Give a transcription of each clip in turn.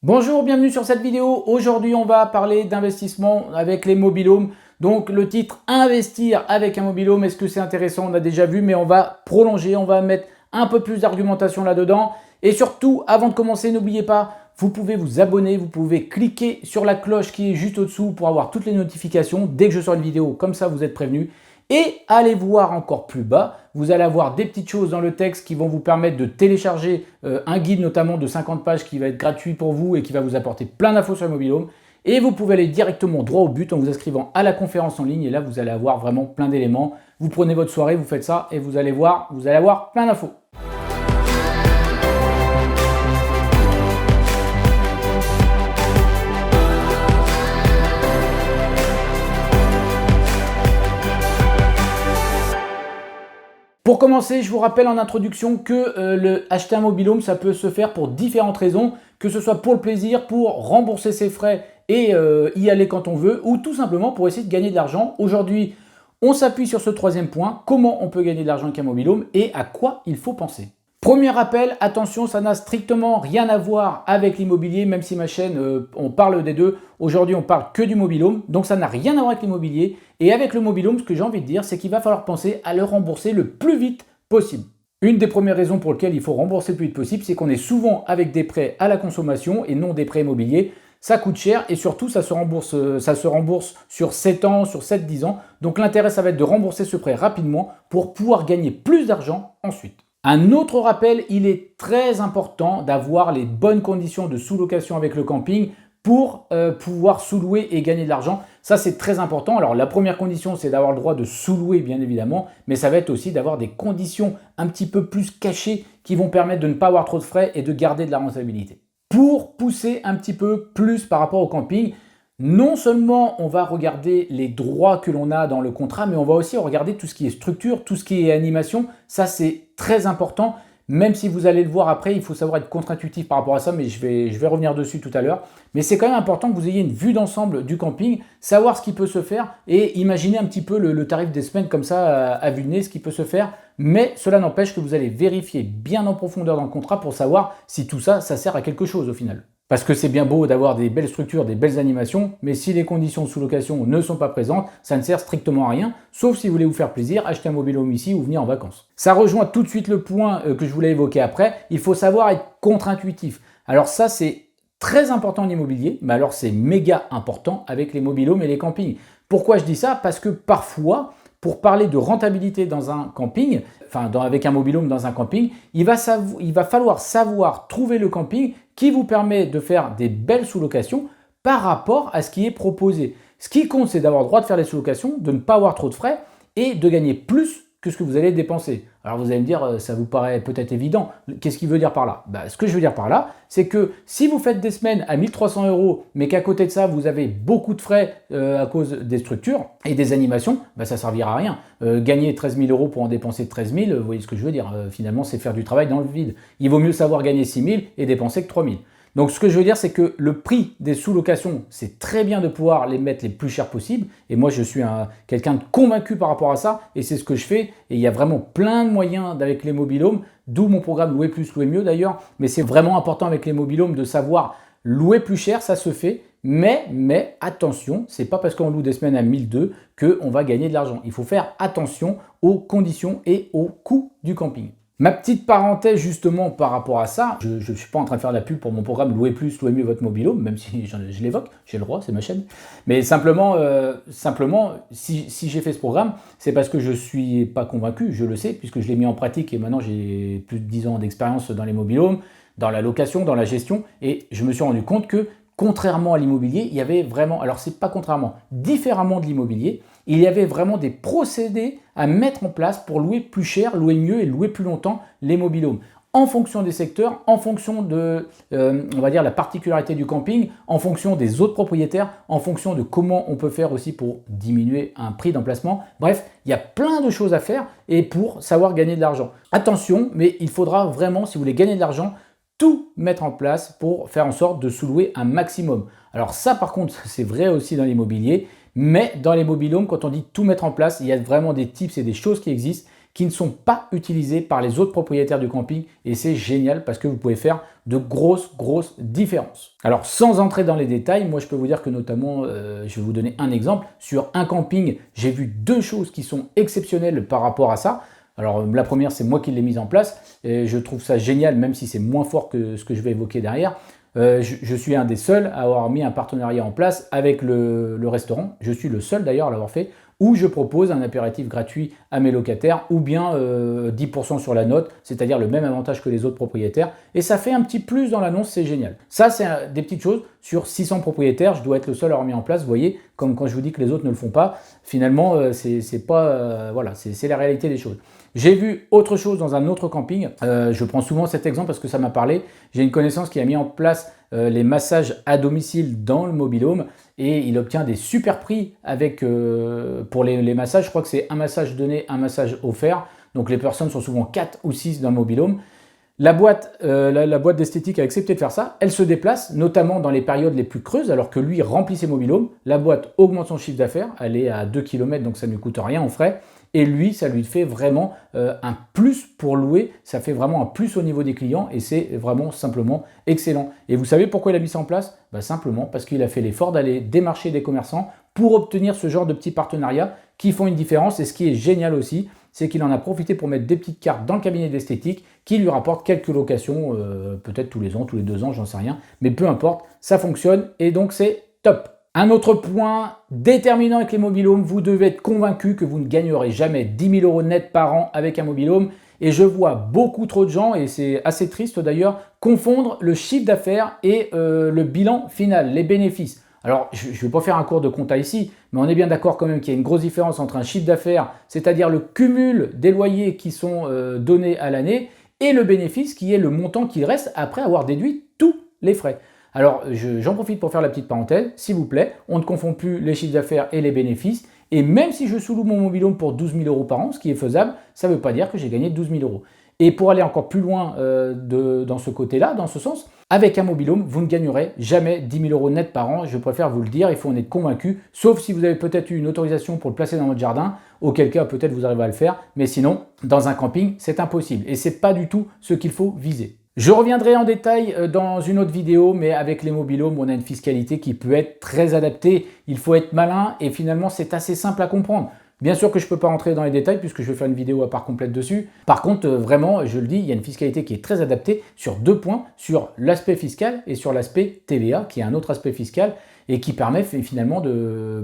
Bonjour, bienvenue sur cette vidéo. Aujourd'hui, on va parler d'investissement avec les mobil-homes. Donc, le titre investir avec un mobil-home, est-ce que c'est intéressant? On a déjà vu, mais on va prolonger, on va mettre un peu plus d'argumentation là-dedans. Et surtout, avant de commencer, n'oubliez pas, vous pouvez vous abonner, vous pouvez cliquer sur la cloche qui est juste au-dessous pour avoir toutes les notifications. Dès que je sors une vidéo, comme ça, vous êtes prévenus. Et allez voir encore plus bas, vous allez avoir des petites choses dans le texte qui vont vous permettre de télécharger un guide notamment de 50 pages qui va être gratuit pour vous et qui va vous apporter plein d'infos sur le mobil-home. Et vous pouvez aller directement droit au but en vous inscrivant à la conférence en ligne et là vous allez avoir vraiment plein d'éléments. Vous prenez votre soirée, vous faites ça et vous allez voir, vous allez avoir plein d'infos. Pour commencer, je vous rappelle en introduction que acheter un mobil-home, ça peut se faire pour différentes raisons, que ce soit pour le plaisir, pour rembourser ses frais et y aller quand on veut, ou tout simplement pour essayer de gagner de l'argent. Aujourd'hui, on s'appuie sur ce troisième point, comment on peut gagner de l'argent avec un mobil-home et à quoi il faut penser. Premier rappel, attention, ça n'a strictement rien à voir avec l'immobilier, même si ma chaîne, on parle des deux. Aujourd'hui, on parle que du mobil-home, donc ça n'a rien à voir avec l'immobilier. Et avec le mobil-home, ce que j'ai envie de dire, c'est qu'il va falloir penser à le rembourser le plus vite possible. Une des premières raisons pour lesquelles il faut rembourser le plus vite possible, c'est qu'on est souvent avec des prêts à la consommation et non des prêts immobiliers. Ça coûte cher et surtout, ça se rembourse sur 7 ans, sur 7-10 ans. Donc l'intérêt, ça va être de rembourser ce prêt rapidement pour pouvoir gagner plus d'argent ensuite. Un autre rappel, il est très important d'avoir les bonnes conditions de sous-location avec le camping pour pouvoir sous-louer et gagner de l'argent. Ça, c'est très important. Alors, la première condition, c'est d'avoir le droit de sous-louer, bien évidemment, mais ça va être aussi d'avoir des conditions un petit peu plus cachées qui vont permettre de ne pas avoir trop de frais et de garder de la rentabilité. Pour pousser un petit peu plus par rapport au camping, non seulement on va regarder les droits que l'on a dans le contrat, mais on va aussi regarder tout ce qui est structure, tout ce qui est animation. Ça, c'est très important. Même si vous allez le voir après, il faut savoir être contre-intuitif par rapport à ça, mais je vais revenir dessus tout à l'heure. Mais c'est quand même important que vous ayez une vue d'ensemble du camping, savoir ce qui peut se faire et imaginer un petit peu le tarif des semaines comme ça à vue de nez, ce qui peut se faire. Mais cela n'empêche que vous allez vérifier bien en profondeur dans le contrat pour savoir si tout ça, ça sert à quelque chose au final. Parce que c'est bien beau d'avoir des belles structures, des belles animations, mais si les conditions de sous-location ne sont pas présentes, ça ne sert strictement à rien, sauf si vous voulez vous faire plaisir, acheter un mobil-home ici ou venir en vacances. Ça rejoint tout de suite le point que je voulais évoquer après, il faut savoir être contre-intuitif. Alors ça, c'est très important en immobilier, mais alors c'est méga important avec les mobil-homes et les campings. Pourquoi je dis ça? Parce que parfois, pour parler de rentabilité dans un camping, avec un mobil-home dans un camping, il va falloir savoir trouver le camping qui vous permet de faire des belles sous-locations par rapport à ce qui est proposé. Ce qui compte, c'est d'avoir le droit de faire des sous-locations, de ne pas avoir trop de frais et de gagner plus que ce que vous allez dépenser. Alors vous allez me dire, ça vous paraît peut-être évident. Qu'est-ce qu'il veut dire par là? Ce que je veux dire par là, c'est que si vous faites des semaines à 1300 €, mais qu'à côté de ça, vous avez beaucoup de frais à cause des structures et des animations, ça ne servira à rien. Gagner 13 000 € pour en dépenser 13 000, vous voyez ce que je veux dire. Finalement, c'est faire du travail dans le vide. Il vaut mieux savoir gagner 6 000 et dépenser que 3 000. Donc ce que je veux dire, c'est que le prix des sous-locations, c'est très bien de pouvoir les mettre les plus chers possibles. Et moi, je suis quelqu'un de convaincu par rapport à ça. Et c'est ce que je fais. Et il y a vraiment plein de moyens avec les mobil-homes, d'où mon programme Louer plus, louer mieux d'ailleurs. Mais c'est vraiment important avec les mobil-homes de savoir louer plus cher, ça se fait. Mais attention, c'est pas parce qu'on loue des semaines à 1 200 qu'on va gagner de l'argent. Il faut faire attention aux conditions et aux coûts du camping. Ma petite parenthèse justement par rapport à ça, je ne suis pas en train de faire de la pub pour mon programme Louer plus, louer mieux votre mobil-home, même si je l'évoque, j'ai le droit, c'est ma chaîne. Mais simplement si j'ai fait ce programme, c'est parce que je ne suis pas convaincu, je le sais, puisque je l'ai mis en pratique et maintenant j'ai plus de 10 ans d'expérience dans les mobil-homes, dans la location, dans la gestion, et je me suis rendu compte que contrairement à l'immobilier, il y avait vraiment, alors c'est pas contrairement, différemment de l'immobilier, il y avait vraiment des procédés à mettre en place pour louer plus cher, louer mieux et louer plus longtemps les mobil-homes. En fonction des secteurs, en fonction de, on va dire, la particularité du camping, en fonction des autres propriétaires, en fonction de comment on peut faire aussi pour diminuer un prix d'emplacement. Bref, il y a plein de choses à faire et pour savoir gagner de l'argent. Attention, mais il faudra vraiment, si vous voulez gagner de l'argent, tout mettre en place pour faire en sorte de sous-louer un maximum. Alors ça, par contre, c'est vrai aussi dans l'immobilier, mais dans les mobil-homes, quand on dit tout mettre en place, il y a vraiment des tips et des choses qui existent qui ne sont pas utilisés par les autres propriétaires du camping et c'est génial parce que vous pouvez faire de grosses différences. Alors sans entrer dans les détails, moi je peux vous dire que notamment, je vais vous donner un exemple, sur un camping, j'ai vu deux choses qui sont exceptionnelles par rapport à ça. Alors la première, c'est moi qui l'ai mise en place et je trouve ça génial, même si c'est moins fort que ce que je vais évoquer derrière. Je suis un des seuls à avoir mis un partenariat en place avec le restaurant. Je suis le seul d'ailleurs à l'avoir fait, où je propose un apéritif gratuit à mes locataires ou bien 10% sur la note, c'est-à-dire le même avantage que les autres propriétaires. Et ça fait un petit plus dans l'annonce, c'est génial. Ça, c'est des petites choses. Sur 600 propriétaires, je dois être le seul à avoir mis en place. Vous voyez, comme quand je vous dis que les autres ne le font pas, finalement, voilà, c'est la réalité des choses. J'ai vu autre chose dans un autre camping. Je prends souvent cet exemple parce que ça m'a parlé. J'ai une connaissance qui a mis en place les massages à domicile dans le mobil-home et il obtient des super prix avec, pour les massages. Je crois que c'est un massage donné, un massage offert. Donc les personnes sont souvent 4 ou 6 dans le mobil-home. La boîte d'esthétique a accepté de faire ça. Elle se déplace, notamment dans les périodes les plus creuses, alors que lui remplit ses mobil-homes. La boîte augmente son chiffre d'affaires. Elle est à 2 km, donc ça ne lui coûte rien en frais. Et lui, ça lui fait vraiment un plus pour louer. Ça fait vraiment un plus au niveau des clients et c'est vraiment simplement excellent. Et vous savez pourquoi il a mis ça en place? Simplement parce qu'il a fait l'effort d'aller démarcher des commerçants pour obtenir ce genre de petits partenariats qui font une différence. Et ce qui est génial aussi, c'est qu'il en a profité pour mettre des petites cartes dans le cabinet d'esthétique qui lui rapportent quelques locations, peut-être tous les ans, tous les 2 ans, j'en sais rien. Mais peu importe, ça fonctionne et donc c'est top. Un autre point déterminant avec les mobil-homes, vous devez être convaincu que vous ne gagnerez jamais 10 000 € net par an avec un mobil-home. Et je vois beaucoup trop de gens, et c'est assez triste d'ailleurs, confondre le chiffre d'affaires et le bilan final, les bénéfices. Alors, je ne vais pas faire un cours de compta ici, mais on est bien d'accord quand même qu'il y a une grosse différence entre un chiffre d'affaires, c'est-à-dire le cumul des loyers qui sont donnés à l'année, et le bénéfice qui est le montant qu'il reste après avoir déduit tous les frais. Alors, j'en profite pour faire la petite parenthèse, s'il vous plaît, on ne confond plus les chiffres d'affaires et les bénéfices. Et même si je sous-loue mon mobil-home pour 12 000 € par an, ce qui est faisable, ça ne veut pas dire que j'ai gagné 12 000 €. Et pour aller encore plus loin dans ce côté-là, dans ce sens, avec un mobil-home, vous ne gagnerez jamais 10 000 € net par an. Je préfère vous le dire, il faut en être convaincu, sauf si vous avez peut-être eu une autorisation pour le placer dans votre jardin, auquel cas peut-être vous arrivez à le faire, mais sinon, dans un camping, c'est impossible. Et ce n'est pas du tout ce qu'il faut viser. Je reviendrai en détail dans une autre vidéo, mais avec les mobil-homes, on a une fiscalité qui peut être très adaptée. Il faut être malin et finalement, c'est assez simple à comprendre. Bien sûr que je ne peux pas rentrer dans les détails puisque je vais faire une vidéo à part complète dessus. Par contre, vraiment, je le dis, il y a une fiscalité qui est très adaptée sur 2 points, sur l'aspect fiscal et sur l'aspect TVA, qui est un autre aspect fiscal et qui permet finalement de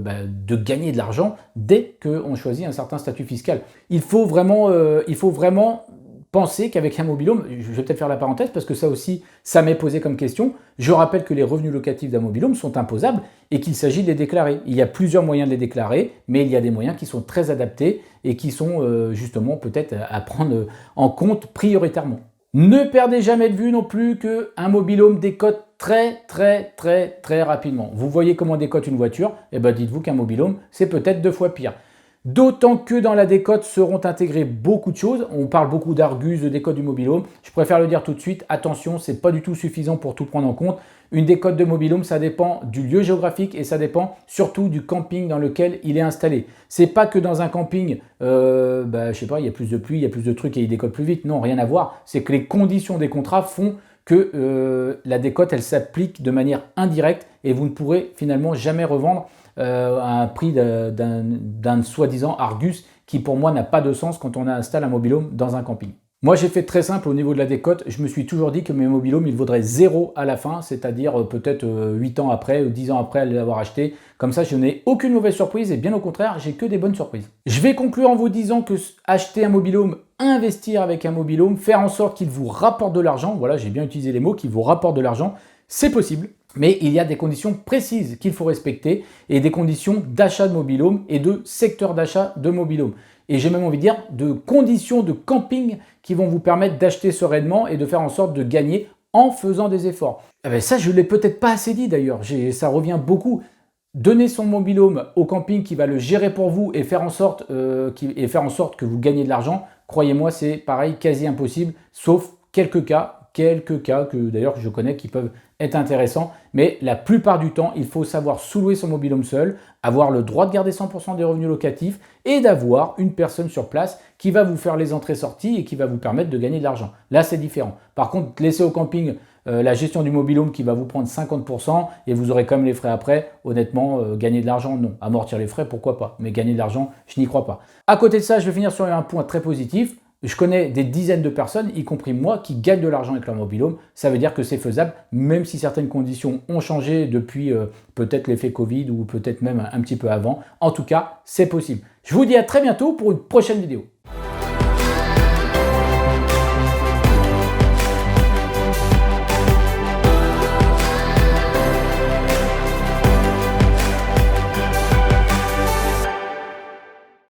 gagner de l'argent dès qu'on choisit un certain statut fiscal. Il faut vraiment penser qu'avec un mobil-home, je vais peut-être faire la parenthèse parce que ça aussi, ça m'est posé comme question. Je rappelle que les revenus locatifs d'un mobil-home sont imposables et qu'il s'agit de les déclarer. Il y a plusieurs moyens de les déclarer, mais il y a des moyens qui sont très adaptés et qui sont justement peut-être à prendre en compte prioritairement. Ne perdez jamais de vue non plus qu'un mobil-home décote très rapidement. Vous voyez comment décote une voiture? Eh bien dites-vous qu'un mobil-home, c'est peut-être 2 fois pire. D'autant que dans la décote seront intégrées beaucoup de choses. On parle beaucoup d'Argus, de décote du mobil-home. Je préfère le dire tout de suite. Attention, ce n'est pas du tout suffisant pour tout prendre en compte. Une décote de mobil-home, ça dépend du lieu géographique et ça dépend surtout du camping dans lequel il est installé. C'est pas que dans un camping, je sais pas, il y a plus de pluie, il y a plus de trucs et il décote plus vite. Non, rien à voir. C'est que les conditions des contrats font que la décote, elle s'applique de manière indirecte et vous ne pourrez finalement jamais revendre à un prix d'un soi-disant Argus qui pour moi n'a pas de sens quand on installe un mobil-home dans un camping. Moi j'ai fait très simple au niveau de la décote, je me suis toujours dit que mes mobil-homes ils vaudraient 0 à la fin, c'est-à-dire peut-être 8 ans après ou 10 ans après l'avoir acheté. Comme ça je n'ai aucune mauvaise surprise et bien au contraire j'ai que des bonnes surprises. Je vais conclure en vous disant que acheter un mobil-home, investir avec un mobil-home, faire en sorte qu'il vous rapporte de l'argent, voilà j'ai bien utilisé les mots, qu'il vous rapporte de l'argent, c'est possible. Mais il y a des conditions précises qu'il faut respecter et des conditions d'achat de mobil-home et de secteur d'achat de mobil-home. Et j'ai même envie de dire de conditions de camping qui vont vous permettre d'acheter sereinement et de faire en sorte de gagner en faisant des efforts. Eh bien, ça, je ne l'ai peut-être pas assez dit d'ailleurs, ça revient beaucoup. Donner son mobil-home au camping qui va le gérer pour vous et faire en sorte que vous gagnez de l'argent, croyez-moi, c'est pareil, quasi impossible, sauf quelques cas que d'ailleurs je connais qui peuvent est intéressant, mais la plupart du temps, il faut savoir sous-louer son mobil-home seul, avoir le droit de garder 100% des revenus locatifs et d'avoir une personne sur place qui va vous faire les entrées-sorties et qui va vous permettre de gagner de l'argent. Là, c'est différent. Par contre, laisser au camping la gestion du mobil-home qui va vous prendre 50% et vous aurez quand même les frais après, honnêtement, gagner de l'argent, non. Amortir les frais, pourquoi pas, mais gagner de l'argent, je n'y crois pas. À côté de ça, je vais finir sur un point très positif. Je connais des dizaines de personnes, y compris moi, qui gagnent de l'argent avec leur mobil-home. Ça veut dire que c'est faisable, même si certaines conditions ont changé depuis peut-être l'effet Covid ou peut-être même un petit peu avant. En tout cas, c'est possible. Je vous dis à très bientôt pour une prochaine vidéo.